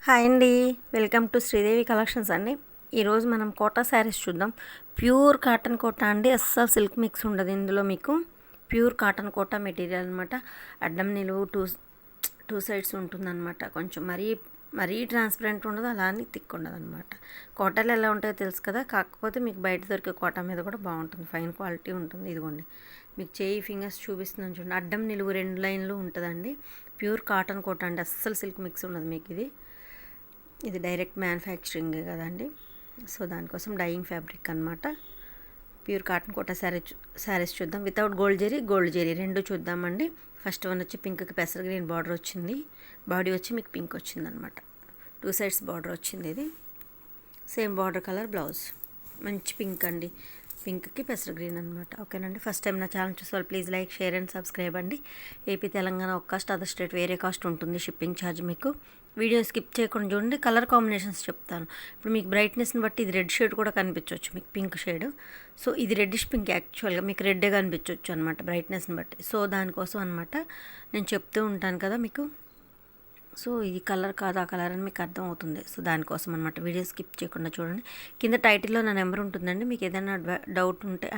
Hi అండి, welcome to Sridevi collections అండి. ఈరోజు మనం కోటా శారీస్ చూద్దాం. ప్యూర్ కాటన్ కోటా అండి, అస్సలు సిల్క్ మిక్స్ ఉండదు ఇందులో. మీకు ప్యూర్ కాటన్ కోటా మెటీరియల్ అనమాట. అడ్డం నిలువు టూ సైడ్స్ ఉంటుందన్నమాట. కొంచెం మరీ ట్రాన్స్పరెంట్ ఉండదు, అలా అని థిక్ ఉండదు అనమాట. కోటాలు ఎలా ఉంటాయో తెలుసు కదా, కాకపోతే మీకు బయట దొరికే కోటా మీద కూడా బాగుంటుంది, ఫైన్ క్వాలిటీ ఉంటుంది. ఇదిగోండి, మీకు చేయి ఫింగర్స్ చూపిస్తున్నాను చూడండి. అడ్డం నిలువు 2 లైన్లు ఉంటుందండి. ప్యూర్ కాటన్ కోటా అండి, అస్సలు సిల్క్ మిక్స్ ఉండదు మీకు. ఇది డైరెక్ట్ మ్యానుఫ్యాక్చరింగ్ కదండి, సో దానికోసం డైయింగ్ ఫ్యాబ్రిక్ అనమాట. ప్యూర్ కాటన్ కోటా శారీస్ చూద్దాం. వితౌట్ గోల్డ్ జెరీ రెండు చూద్దామండి. ఫస్ట్ వన్ వచ్చి పింక్కి పెసర గ్రీన్ బార్డర్ వచ్చింది. బాడీ వచ్చి మీకు పింక్ వచ్చింది అనమాట. 2 సైడ్స్ బార్డర్ వచ్చింది. ఇది సేమ్ బార్డర్ కలర్ బ్లౌజ్. మంచి పింక్ అండి, పింక్కి పెసర గ్రీన్ అనమాట. ఓకేనండి, ఫస్ట్ టైం నా ఛానల్ చూసేవాళ్ళు please like, share and subscribe అండి. ఏపీ తెలంగాణ ఒక కాస్ట్, అదర్ స్టేట్ వేరే కాస్ట్ ఉంటుంది షిప్పింగ్ ఛార్జ్. మీకు వీడియో స్కిప్ చేయకుండా చూడండి. కలర్ కాంబినేషన్స్ చెప్తాను. ఇప్పుడు మీకు బ్రైట్నెస్ని బట్టి ఇది రెడ్ షేడ్ కూడా కనిపించవచ్చు, మీకు పింక్ షేడ్. సో ఇది రెడ్డిష్ పింక్, యాక్చువల్గా మీకు రెడ్డే కనిపించవచ్చు అనమాట బ్రైట్నెస్ని బట్టి. సో దానికోసం అనమాట నేను చెప్తూ ఉంటాను కదా మీకు. సో ఇది కలర్ కాదు ఆ కలర్ అని మీకు అర్థం అవుతుంది. సో దానికోసం అనమాట వీడియో స్కిప్ చేయకుండా చూడండి. కింద టైటిల్లో నా నెంబర్ ఉంటుందండి. మీకు ఏదైనా డౌట్ ఉంటే,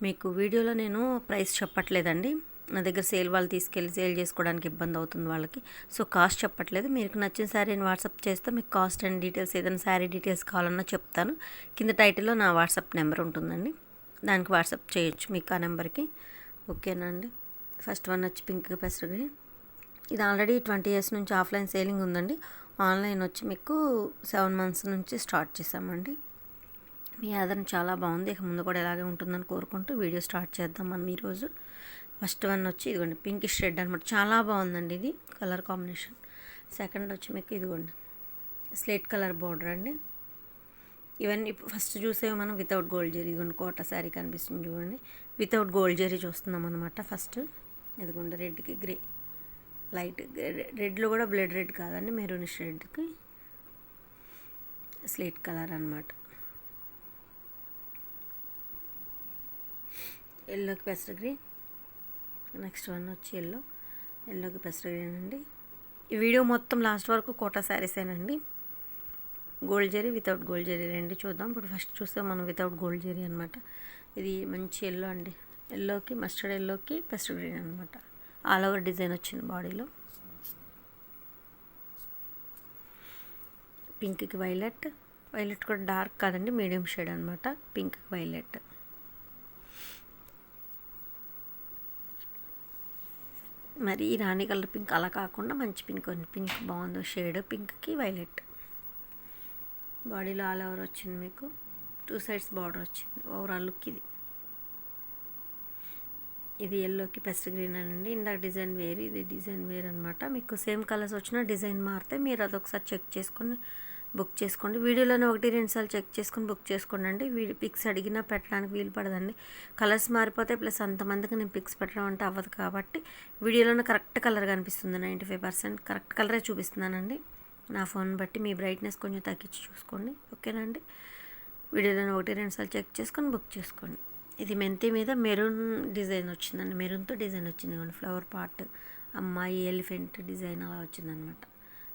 మీకు వీడియోలో నేను ప్రైస్ చెప్పట్లేదండి. నా దగ్గర వాళ్ళు తీసుకెళ్ళి సేల్ చేసుకోవడానికి ఇబ్బంది అవుతుంది వాళ్ళకి. సో కాస్ట్ చెప్పట్లేదు. మీకు నచ్చిన శారీని వాట్సాప్ చేస్తే మీకు కాస్ట్ అండ్ డీటెయిల్స్, ఏదైనా శారీ డీటెయిల్స్ కావాలన్నా చెప్తాను. కింద టైటిల్లో నా వాట్సాప్ నెంబర్ ఉంటుందండి, దానికి వాట్సాప్ చేయొచ్చు మీకు ఆ నెంబర్కి. ఓకేనండి, ఫస్ట్ వన్ వచ్చి పింక్ పెసర గ్రీన్. ఇది ఆల్రెడీ 20 years నుంచి ఆఫ్లైన్ సేలింగ్ ఉందండి. ఆన్లైన్ వచ్చి మీకు 7 months నుంచి స్టార్ట్ చేసామండి. మీ ఆదరణ చాలా బాగుంది, ఇక ముందు కూడా ఇలాగే ఉంటుందని కోరుకుంటూ వీడియో స్టార్ట్ చేద్దాం మనం ఈరోజు. ఫస్ట్ వన్ వచ్చి ఇదిగోండి పింకిష్ రెడ్ అనమాట, చాలా బాగుందండి ఇది కలర్ కాంబినేషన్. సెకండ్ వచ్చి మీకు ఇదిగోండి స్లేట్ కలర్ బార్డర్ అండి. ఇవన్నీ ఫస్ట్ చూసేవి మనం వితౌట్ గోల్డ్ జరీ. ఇదిగోండి కోటా శారీ కనిపిస్తుంది చూడండి, వితౌట్ గోల్డ్ జరీ చూస్తున్నాం అనమాట. ఫస్ట్ ఇదిగోండి రెడ్కి గ్రే, లైట్ రెడ్లో కూడా బ్లడ్ రెడ్ కాదండి, మెరూనిష్ రెడ్కి స్లేట్ కలర్ అనమాట. ఎల్లోకి పెసర గ్రీన్. నెక్స్ట్ వన్ వచ్చి ఎల్లోకి పెసర గ్రీన్ అండి. ఈ వీడియో మొత్తం లాస్ట్ వరకు కోటా శారీసేనండి. Gold zari without gold zari రెండు చూద్దాం. ఇప్పుడు ఫస్ట్ చూస్తే మనం వితౌట్ గోల్డ్ జరీ అనమాట. ఇది మంచి ఎల్లో అండి, ఎల్లోకి మస్టర్డ్ ఎల్లోకి పెసర గ్రీన్ అనమాట. ఆల్ ఓవర్ డిజైన్ వచ్చింది బాడీలో. పింక్కి వైలెట్ కూడా డార్క్ కాదండి, మీడియం షేడ్ అనమాట. పింక్కి వైలెట్. మరి రాణి కలర్ పింక్ అలా కాకుండా మంచి పింక్ ఉంది, పింక్ బాగుంది షేడ్. పింక్కి వైలెట్. బాడీలో ఆల్ ఓవర్ వచ్చింది మీకు, 2 sides బార్డర్ వచ్చింది. ఓవరాల్ లుక్ ఇది ఎల్లోకి పెసర గ్రీన్ అనండి. ఇందాక డిజైన్ వేరు, ఇది డిజైన్ వేరు అనమాట. మీకు సేమ్ కలర్స్ వచ్చినా డిజైన్ మారితే మీరు అదొకసారి చెక్ చేసుకొని బుక్ చేసుకోండి. వీడియోలోనే 1-2 సార్లు చెక్ చేసుకొని బుక్ చేసుకోండి అండి. పిక్స్ అడిగినా పెట్టడానికి వీలు పడదండి, కలర్స్ మారిపోతే. ప్లస్ అంతమందికి నేను పిక్స్ పెట్టడం అంటే అవ్వదు కాబట్టి వీడియోలోనే కరెక్ట్ కలర్ కనిపిస్తుంది. 95% కరెక్ట్ కలరే చూపిస్తున్నానండి. నా ఫోన్ బట్టి మీ బ్రైట్నెస్ కొంచెం తగ్గించి చూసుకోండి, ఓకేనండి. వీడియోలోనే 1-2 సార్లు చెక్ చేసుకొని బుక్ చేసుకోండి. ఇది మెంతి మీద మెరూన్ డిజైన్ వచ్చిందండి, మెరూన్తో డిజైన్ వచ్చింది. ఫ్లవర్ పార్ట్, అమ్మాయి, ఎలిఫెంట్ డిజైన్ అలా వచ్చిందనమాట.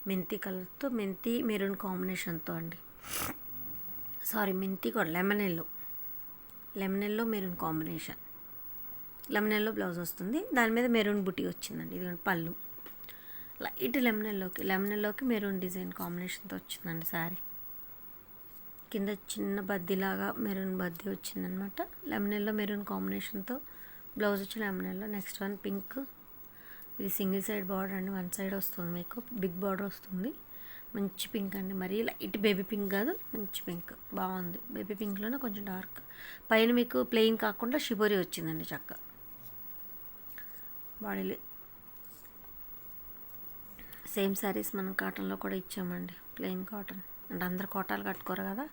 మెంతి కలర్తో, మెంతి మెరూన్ కాంబినేషన్తో అండి. సారీ, మెంతి కూడా lemon yellow maroon combination. Lemon yellow blouse వస్తుంది, దాని మీద మెరూన్ బుటీ వచ్చిందండి. ఇది పళ్ళు లైట్ లెమన్ ఎల్లోకి మెరూన్ డిజైన్ కాంబినేషన్తో వచ్చిందండి శారీ. కింద చిన్న బద్దీలాగా మెరూన్ బద్దీ వచ్చిందనమాట. లెమన్ ఎల్లో మెరూన్ కాంబినేషన్తో బ్లౌజ్ వచ్చి lemon yellow. Next one pink. ఇది సింగిల్ సైడ్ బార్డర్ అండి, 1 side వస్తుంది మీకు, బిగ్ బార్డర్ వస్తుంది. మంచి పింక్ అండి, మరీ లైట్ బేబీ పింక్ కాదు, మంచి పింక్ బాగుంది. బేబీ పింక్లోనే కొంచెం డార్క్. పైన మీకు ప్లెయిన్ కాకుండా షిబోరి వచ్చిందండి చక్క. బాడీలో సేమ్ శారీస్ మనం కాటన్లో కూడా ఇచ్చామండి, ప్లెయిన్ కాటన్. అంటే అందరు కోటాలు కట్టుకోరు కదా,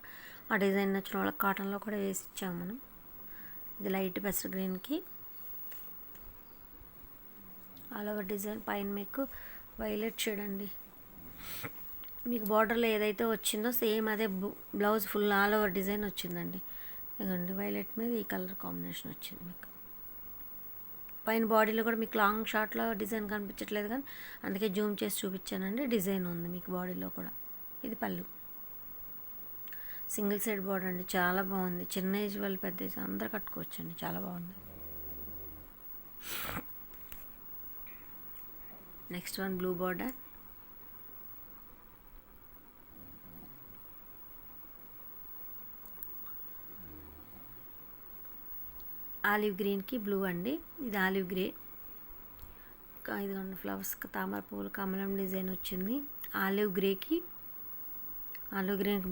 ఆ డిజైన్ నచ్చిన వాళ్ళకి కాటన్లో కూడా వేసి ఇచ్చాము మనం. ఇది లైట్ పెసర గ్రీన్కి ఆల్ ఓవర్ డిజైన్. పైన మీకు వైలెట్ షేడ్ అండి. మీకు బార్డర్లో ఏదైతే వచ్చిందో సేమ్ అదే blouse full all over design వచ్చిందండి. ఇదిగోండి వైలెట్ మీద ఈ కలర్ కాంబినేషన్ వచ్చింది మీకు. పైన బాడీలో కూడా మీకు లాంగ్ షార్ట్లో డిజైన్ కనిపించట్లేదు, కానీ అందుకే జూమ్ చేసి చూపించానండి. డిజైన్ ఉంది మీకు బాడీలో కూడా. ఇది పళ్ళు. సింగిల్ సైడ్ బోర్డర్ అండి, చాలా బాగుంది. చిన్న ఏజ్ వాళ్ళు పెద్ద ఏజ్ అందరు కట్టుకోవచ్చండి, చాలా బాగుంది. Next one blue border. Olive గ్రీన్కి బ్లూ అండి, ఇది ఆలివ్ గ్రే. ఇదిగోండి ఫ్లవర్స్, తామర పువ్వులు, కమలం డిజైన్ వచ్చింది. ఆలివ్ గ్రీన్కి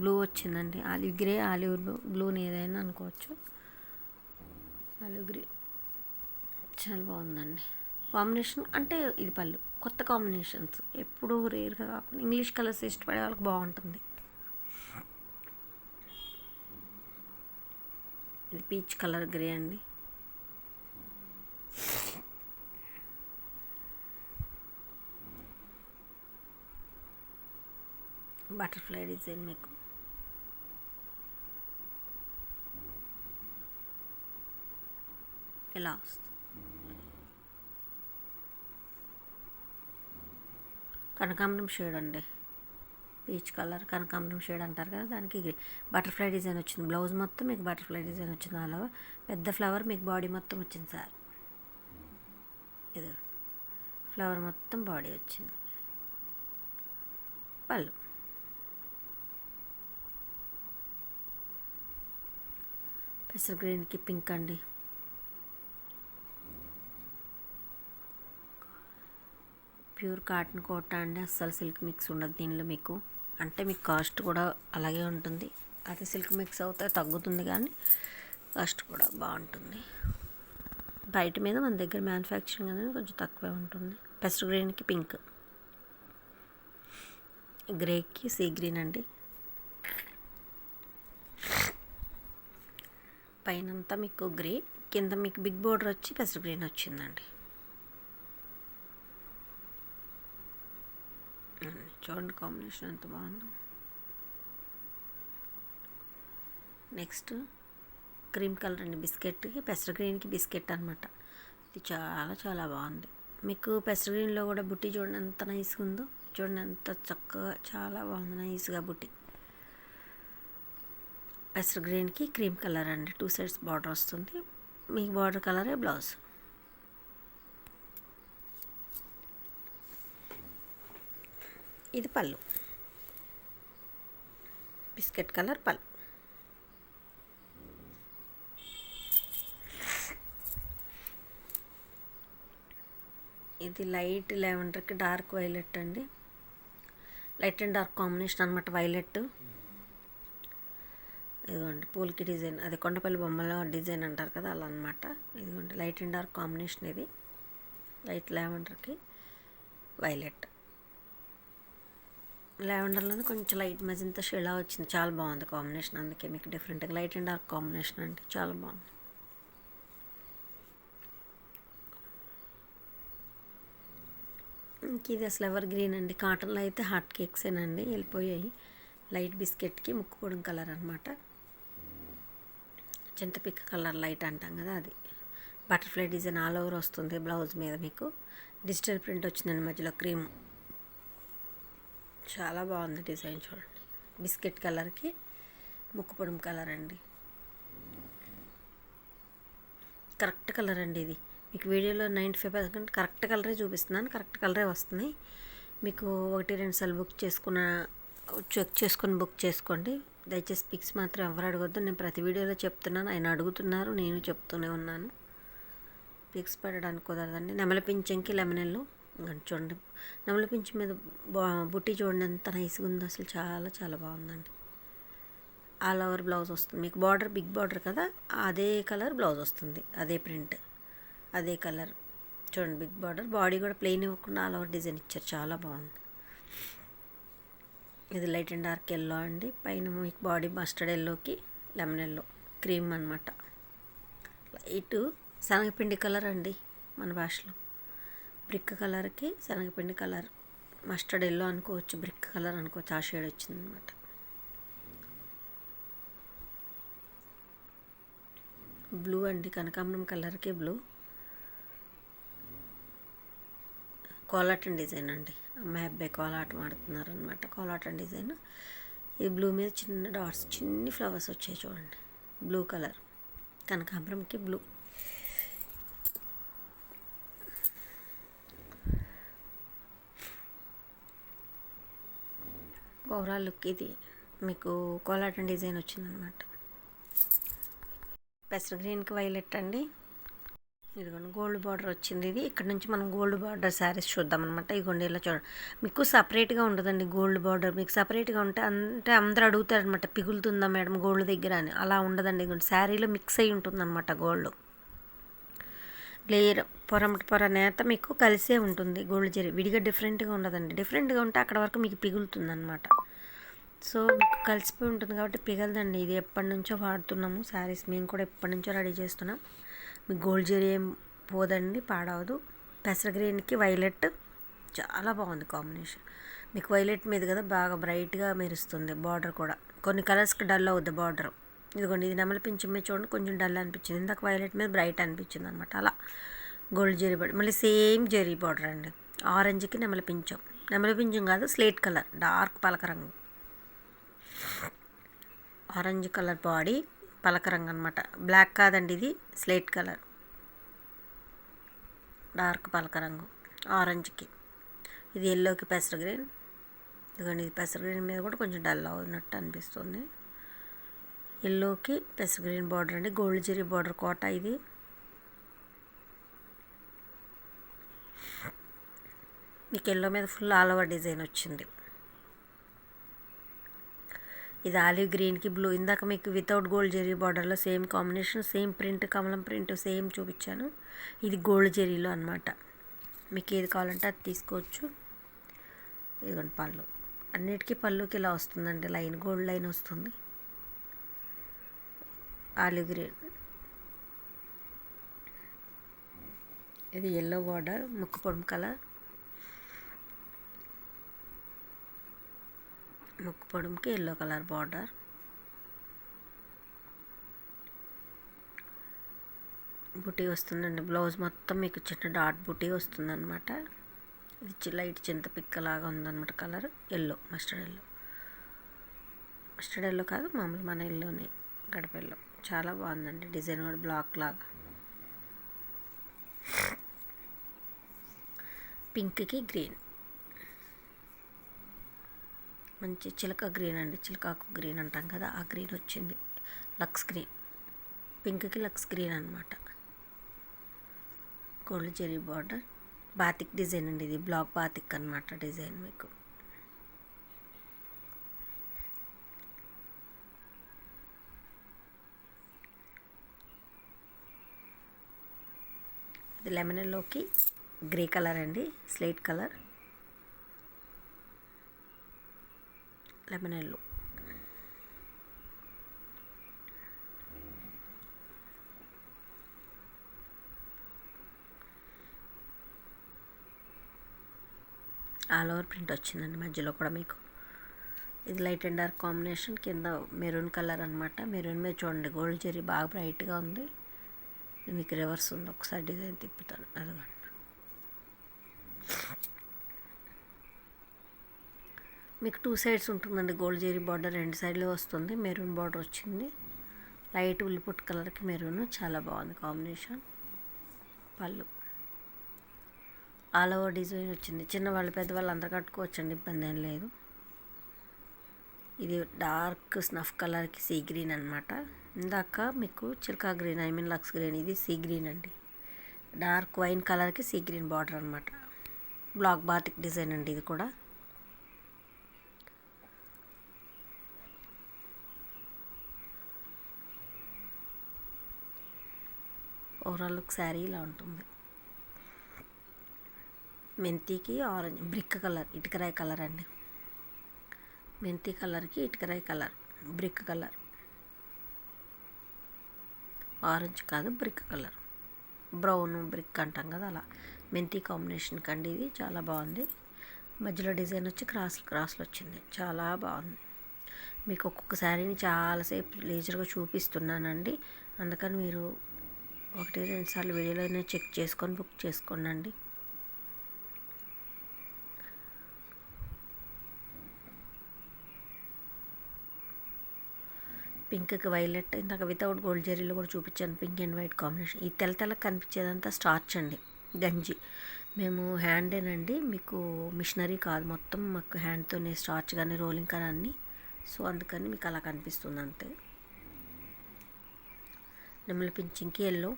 బ్లూ వచ్చిందండి. ఆలివ్ గ్రే, ఆలివ్ బ్లూని ఏదైనా అనుకోవచ్చు. ఆలివ్ గ్రే చాలా బాగుందండి కాంబినేషన్. అంటే ఇది పళ్ళు, కొత్త కాంబినేషన్స్ ఎప్పుడూ రేర్గా కాకుండా ఇంగ్లీష్ కలర్స్ ఇష్టపడే వాళ్ళకి బాగుంటుంది. ఇది పీచ్ కలర్ గ్రే అండి. బటర్ఫ్లై డిజైన్ మీకు. ఇలా వస్తుంది. కనకాంబరం షేడ్ అండి, పీచ్ కలర్ కనకాంబరం షేడ్ అంటారు కదా, దానికి బటర్ఫ్లై డిజైన్ వచ్చింది. బ్లౌజ్ మొత్తం మీకు బటర్ఫ్లై డిజైన్ వచ్చింది. అలా పెద్ద ఫ్లవర్ మీకు బాడీ మొత్తం వచ్చింది సార్. ఇది ఫ్లవర్ మొత్తం బాడీ వచ్చింది. పళ్ళు. పెసర్ గ్రీన్కి పింక్ అండి. ప్యూర్ కాటన్ కోట అండి, అస్సలు సిల్క్ మిక్స్ ఉండదు దీనిలో మీకు. అంటే మీకు కాస్ట్ కూడా అలాగే ఉంటుంది. అదే సిల్క్ మిక్స్ అవుతే తగ్గుతుంది, కానీ కాస్ట్ కూడా బాగుంటుంది. బయట మీద మన దగ్గర మ్యానుఫ్యాక్చరింగ్ అనేది కొంచెం తక్కువే ఉంటుంది. పెసర్ గ్రీన్కి పింక్, గ్రేకి సీ గ్రీన్ అండి. పైనంతా మీకు గ్రే, కింద మీకు బిగ్ బోర్డర్ వచ్చి పెసర్ గ్రీన్ వచ్చిందండి. చూడండి కాంబినేషన్ ఎంత బాగుందో. నెక్స్ట్ క్రీమ్ కలర్ అండి, బిస్కెట్కి పెసర్ గ్రీన్కి బిస్కెట్ అనమాట. ఇది చాలా చాలా బాగుంది. మీకు పెసర్ గ్రీన్లో కూడా బుట్టి చూడండి ఎంత నైస్గా ఉందో. చూడండి ఎంత చక్కగా, చాలా బాగుంది నైస్గా బుట్టి. పెసర్ గ్రీన్కి క్రీమ్ కలర్ అండి, 2 సైడ్స్ బార్డర్ వస్తుంది. మీకు బార్డర్ కలరే బ్లౌజ్. ఇది పళ్ళు, బిస్కెట్ కలర్ పళ్ళు. ఇది లైట్ లెవెండర్కి డార్క్ వైలెట్ అండి, లైట్ అండ్ డార్క్ కాంబినేషన్ అనమాట వైలెట్. ఇదిగోండి పూలకి డిజైన్, అది కొండపల్లి బొమ్మలో డిజైన్ అంటారు కదా, అలా అనమాట. ఇదిగోండి లైట్ అండ్ డార్క్ కాంబినేషన్. ఇది లైట్ లెవెండర్కి వైలెట్. లెవెండర్లోనే కొంచెం లైట్ మజంతా షేడ్ వచ్చింది, చాలా బాగుంది కాంబినేషన్. అందుకే మీకు డిఫరెంట్గా లైట్ అండ్ డార్క్ కాంబినేషన్ అంటే చాలా బాగుంది. ఇంక ఇది అసలు ఎవర్ గ్రీన్ అండి. కాటన్లో అయితే హాట్ కేక్సేనండి వెళ్ళిపోయాయి. లైట్ బిస్కెట్కి ముక్కుపొడం కలర్ అనమాట, చింతపిక్క కలర్ లైట్ అంటాం కదా అది. బటర్ఫ్లై డిజైన్ ఆల్ ఓవర్ వస్తుంది బ్లౌజ్ మీద. మీకు డిజిటల్ ప్రింట్ వచ్చిందండి మధ్యలో క్రీమ్. చాలా బాగుంది డిజైన్ చూడండి. బిస్కెట్ కలర్కి ముక్కుపొడం కలర్ అండి, కరెక్ట్ కలర్ అండి. ఇది మీకు వీడియోలో 95% కరెక్ట్ కలరే చూపిస్తున్నాను, కరెక్ట్ కలరే వస్తుంది. మీకు 1-2 సార్లు చెక్ చేసుకొని బుక్ చేసుకోండి. దయచేసి పిక్స్ మాత్రం ఎవరు అడగొద్దు. నేను ప్రతి వీడియోలో చెప్తున్నాను, ఆయన అడుగుతున్నారు, నేను చెప్తూనే ఉన్నాను. పిక్స్ పెట్టడానికి కుదరదండి. నెమలి పింఛంకి లెమనెల్లో చూడండి, నెమలి పింఛం మీద బుట్టి చూడండి ఎంత నైస్గా ఉందో, అసలు చాలా చాలా బాగుందండి. ఆల్ ఓవర్ బ్లౌజ్ వస్తుంది మీకు. బార్డర్ బిగ్ బార్డర్ కదా, అదే కలర్ బ్లౌజ్ వస్తుంది, అదే ప్రింట్, అదే కలర్. చూడండి బిగ్ బార్డర్, బాడీ కూడా ప్లెయిన్ ఇవ్వకుండా ఆల్ ఓవర్ డిజైన్ ఇచ్చారు, చాలా బాగుంది. ఇది లైట్ అండ్ డార్క్ ఎల్లో అండి. పైన మీకు బాడీ మస్టర్డ్ ఎల్లోకి లెమన్ ఎల్లో క్రీమ్ అనమాట. లైట్ శనగపిండి కలర్ అండి, మన భాషలో బ్రిక్ కలర్కి శనగపిండి కలర్, మస్టర్డ్ ఎల్లో అనుకోవచ్చు, బ్రిక్ కలర్ అనుకోవచ్చు, ఆ షేడ్ వచ్చింది అనమాట. బ్లూ అండి, కనకాంబరం కలర్కి బ్లూ. కోలాటం డిజైన్ అండి. అమ్మాయి అబ్బాయి కోలాటం ఆడుతున్నారు అనమాట. కోలాటం డిజైన్. ఇది బ్లూ మీద చిన్న డాట్స్, చిన్ని ఫ్లవర్స్ వచ్చాయి చూడండి. బ్లూ కలర్, కనకాంబరంకి బ్లూ. ఓవరాల్ లుక్ ఇది. మీకు కోలాటం డిజైన్ వచ్చిందనమాట. పెసర గ్రీన్కి వైలెట్ అండి. ఇదిగోండి గోల్డ్ బార్డర్ వచ్చింది. ఇది ఇక్కడ నుంచి మనం గోల్డ్ బార్డర్ శారీస్ చూద్దాం అనమాట. ఇదిగోండి ఇలా చూడండి. మీకు సపరేట్గా ఉండదండి గోల్డ్ బార్డర్. మీకు సపరేట్గా ఉంటే అంటే అందరూ అడుగుతారనమాట, పిగులుతుందా మేడం గోల్డ్ దగ్గర అని. అలా ఉండదండి. ఇదిగోండి శారీలో మిక్స్ అయి ఉంటుందన్నమాట గోల్డ్. లేయర్ పొర నేత మీకు కలిసే ఉంటుంది గోల్డ్ జరీ. విడిగా డిఫరెంట్గా ఉండదండి. డిఫరెంట్గా ఉంటే అక్కడ వరకు మీకు పిగులుతుంది అనమాట. సో మీకు కలిసిపోయి ఉంటుంది కాబట్టి పిగలదండి. ఇది ఎప్పటి నుంచో వాడుతున్నాము శారీస్. మేము కూడా ఎప్పటి నుంచో రెడీ చేస్తున్నాం. మీకు గోల్డ్ జరీ ఏం పోదండి, పాడవదు. పెసర గ్రీన్కి వైలెట్ చాలా బాగుంది కాంబినేషన్. మీకు వైలెట్ మీద కదా బాగా బ్రైట్గా మెరుస్తుంది. బార్డర్ కూడా కొన్ని కలర్స్కి డల్ అవుద్ది బార్డర్. ఇదిగోండి ఇది నెమలి పింఛం మీద చూడండి కొంచెం డల్ అనిపించింది. ఇందాక వైలెట్ మీద బ్రైట్ అనిపించింది అనమాట. అలా గోల్డ్ జరీ బార్డర్, మళ్ళీ సేమ్ జరీ బార్డర్ అండి. ఆరెంజ్కి నెమలి పింఛం కాదు, స్లేట్ కలర్, డార్క్ పలక రంగు. ఆరెంజ్ కలర్ బాడీ, పలక రంగు అనమాట. బ్లాక్ కాదండి, ఇది స్లేట్ కలర్, డార్క్ పలక రంగు ఆరెంజ్కి. ఇది ఎల్లోకి పెసర గ్రీన్. ఇదిగోండి ఇది పెసర గ్రీన్ మీద కూడా కొంచెం డల్ అవుతున్నట్టు అనిపిస్తుంది. ఎల్లోకి పెసర గ్రీన్ బార్డర్ అండి. గోల్డ్ జరీ బార్డర్ కోట ఇది. మీకు ఎల్లో మీద ఫుల్ ఆల్ ఓవర్ డిజైన్ వచ్చింది. ఇది ఆలివ్ గ్రీన్కి బ్లూ. ఇందాక మీకు వితౌట్ గోల్డ్ జరీ బార్డర్లో సేమ్ కాంబినేషన్, సేమ్ ప్రింట్, కమలం ప్రింట్ సేమ్ చూపించాను. ఇది గోల్డ్ జరీలో అనమాట. మీకు ఏది కావాలంటే అది తీసుకోవచ్చు. ఇదిగోండి పళ్ళు, అన్నిటికీ పళ్ళుకి ఇలా వస్తుందండి, లైన్ గోల్డ్ లైన్ వస్తుంది. Olive green. ఇది ఎల్లో బార్డర్, ముక్కు పొడుము కలర్. ముక్కు పొడుముకి ఎల్లో కలర్ బార్డర్. బుటీ వస్తుందండి. బ్లౌజ్ మొత్తం మీకు చిన్న డాట్ బుటీ వస్తుందన్నమాట. ఇది లైట్ చింత పిక్కలాగా ఉందన్నమాట. కలర్ ఎల్లో, మస్టర్డ్ ఎల్లో కాదు, మామూలు మన ఎల్లోని, గడప ఎల్లో. చాలా బాగుందండి డిజైన్ కూడా, బ్లాక్ లాగా. పింక్కి గ్రీన్, మంచి చిలక గ్రీన్ అండి. చిలకాకు గ్రీన్ అంటాం కదా, ఆ గ్రీన్ వచ్చింది. లక్స్ గ్రీన్, పింక్కి లక్స్ గ్రీన్ అనమాట. Gold zari border, batik design అండి. ఇది బ్లాక్ బాతిక్ అనమాట డిజైన్ మీకు. ఇది లెమన్ ఎల్లోకి గ్రే కలర్ అండి, slate colour, lemon yellow. All over print వచ్చిందండి మధ్యలో కూడా మీకు. ఇది లైట్ అండ్ డార్క్ కాంబినేషన్, కింద మెరూన్ కలర్ అనమాట. మెరూన్ మీద చూడండి గోల్డ్ జరీ బాగా బ్రైట్గా ఉంది. ఇది మీకు రివర్స్ ఉంది, ఒకసారి డిజైన్ తిప్పుతాను. అదిగోండి మీకు 2 సైడ్స్ ఉంటుందండి గోల్డ్ జరీ బార్డర్, 2 సైడ్లో వస్తుంది. మెరూన్ బార్డర్ వచ్చింది, లైట్ ఉల్లిపుట్ కలర్కి మెరూన్, చాలా బాగుంది కాంబినేషన్. పళ్ళు ఆల్ ఓవర్ డిజైన్ వచ్చింది. చిన్నవాళ్ళు పెద్దవాళ్ళు అందరు కట్టుకోవచ్చండి, ఇబ్బంది ఏం లేదు. ఇది డార్క్ స్నఫ్ కలర్కి సీ గ్రీన్ అనమాట. ఇందాక మీకు చిల్కా గ్రీన్, లక్స్ గ్రీన్, ఇది సీ గ్రీన్ అండి. డార్క్ వైన్ కలర్కి సీ గ్రీన్ బార్డర్ అనమాట. బ్లాక్ బాతిక్ డిజైన్ అండి ఇది కూడా. ఓవరాల్ లుక్ శారీ ఇలా ఉంటుంది. మెంతికి ఆరెంజ్, బ్రిక్ కలర్, ఇటుకరాయి కలర్ అండి. మెంతి కలర్కి ఇటుకరాయి కలర్, బ్రిక్ కలర్. ఆరెంజ్ కాదు, బ్రిక్ కలర్, బ్రౌన్ బ్రిక్ అంటాం కదా అలా. మెంతి కాంబినేషన్ కండి ఇది, చాలా బాగుంది. మధ్యలో డిజైన్ వచ్చి క్రాస్లు వచ్చింది, చాలా బాగుంది. మీకు ఒక్కొక్క శారీని చాలాసేపు లేజర్గా చూపిస్తున్నానండి, అందుకని మీరు 1-2 సార్లు వీడియోలోనే చెక్ చేసుకొని బుక్ చేసుకోండి. పింక్కి వైలెట్, ఇందాక వితౌట్ గోల్డ్ జెరీలో కూడా చూపించాను, పింక్ అండ్ వైట్ కాంబినేషన్. ఈ తెల్లకి కనిపించేదంతా స్టార్చ్ అండి, గంజి. మేము హ్యాండేనండి, మీకు మిషనరీ కాదు, మొత్తం మాకు హ్యాండ్తోనే స్టార్చ్ కానీ రోలింగ్ కానీ అన్నీ. సో అందుకని మీకు అలా కనిపిస్తుంది అంతే. నెమలి పింఛింగ్కి ఎల్లో,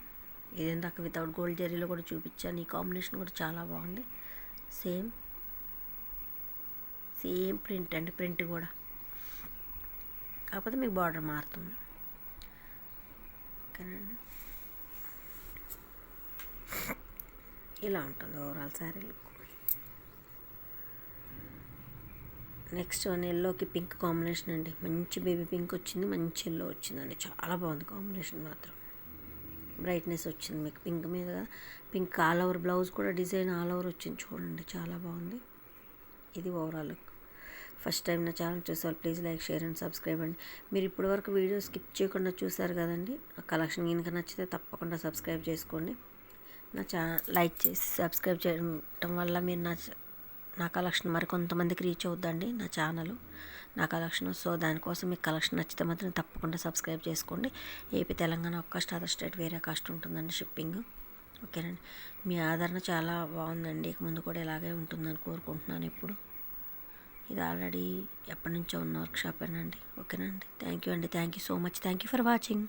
ఇది ఇందాక వితౌట్ గోల్డ్ జెరీలో కూడా చూపించాను. ఈ కాంబినేషన్ కూడా చాలా బాగుంది. సేమ్ ప్రింట్ అండి, ప్రింట్ కూడా, కాకపోతే మీకు బార్డర్ మారుతుంది. ఓకేనండి, ఇలా ఉంటుంది overall sari look. Next one ఎల్లోకి పింక్ కాంబినేషన్ అండి, మంచి బేబీ పింక్ వచ్చింది, మంచి ఎల్లో వచ్చిందండి, చాలా బాగుంది కాంబినేషన్ మాత్రం. బ్రైట్నెస్ వచ్చింది మీకు పింక్ మీద. పింక్ ఆల్ ఓవర్ బ్లౌజ్ కూడా డిజైన్ ఆల్ ఓవర్ వచ్చింది చూడండి, చాలా బాగుంది. ఇది ఓవరాల్ లుక్. ఫస్ట్ టైం నా ఛానల్ చూసారు, please like, share and subscribe అండి. మీరు ఇప్పటివరకు వీడియో స్కిప్ చేయకుండా చూసారు కదండి. కలెక్షన్ కనుక నచ్చితే తప్పకుండా సబ్స్క్రైబ్ చేసుకోండి. నా ఛానల్ లైక్ చేసి సబ్స్క్రైబ్ చేయడం వల్ల మీరు నా కలెక్షన్ మరి కొంతమందికి రీచ్ అవుద్దండి, నా ఛానల్, నా కలెక్షన్. సో దానికోసం మీకు కలెక్షన్ నచ్చితే మాత్రం తప్పకుండా సబ్స్క్రైబ్ చేసుకోండి. ఏపీ, తెలంగాణ ఒక కాస్ట్, అదర్ స్టేట్ వేరే కాస్ట్ ఉంటుందండి షిప్పింగ్. ఓకేనండి, మీ ఆదరణ చాలా బాగుందండి, ఇక ముందు కూడా ఇలాగే ఉంటుందని కోరుకుంటున్నాను. ఇప్పుడు ఇది ఆల్రెడీ ఎప్పటి నుంచో ఉన్న వర్క్షాపేనండి. ఓకేనండి, థ్యాంక్ యూ అండి, thank you so much, thank you for watching.